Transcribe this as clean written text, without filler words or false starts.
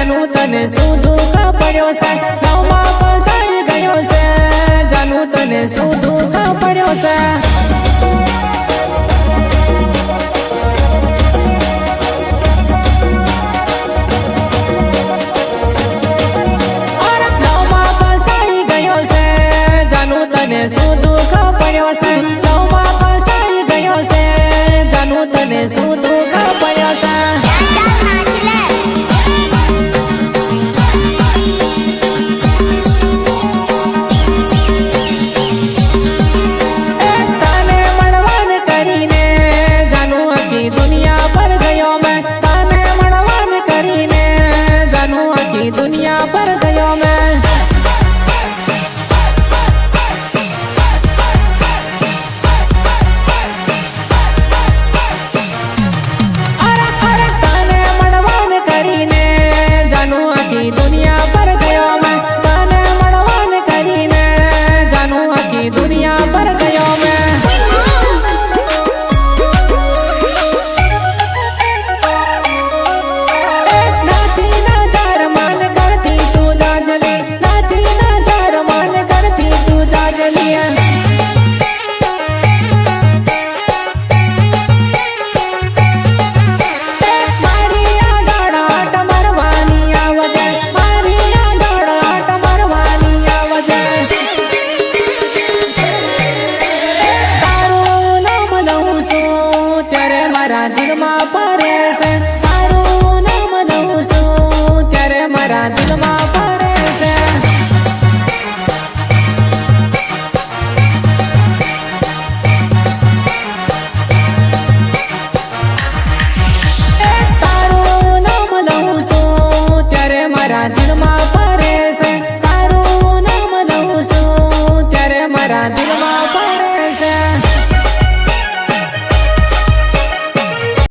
जानू तने શું દુઃખ પડ્યો છે નવમાં ફસાઈ ગયો છે जानू तने શું દુઃખ પડ્યો છે तने શું દુઃખ પડ્યો છે નવમાં ફસાઈ ગયો છે जानू तने શું દુઃખ પડ્યો છે તને મળવાન કરીને जानू આખી દુનિયા પર ગયો મેં તને મળવાન કરીને जानू આખી દુનિયા પર ગયો મેં दुनिया पर गयो मैं तने મળવાન કરીને जानू આખી દુનિયા પર ગયો મેં નાથી નજર માન કરતી તું જાજલી નાથી નજર માન કરતી તું જાજલી મારા દિલમાં ફરે છે તારું નામ લઉં છું ત્યારે મારા દિલમાં ફરે છે તારું નામ લઉં છું ત્યારે મારા દિલમાં ફરે છે તારું નામ લઉં છું ત્યારે મારા દિલ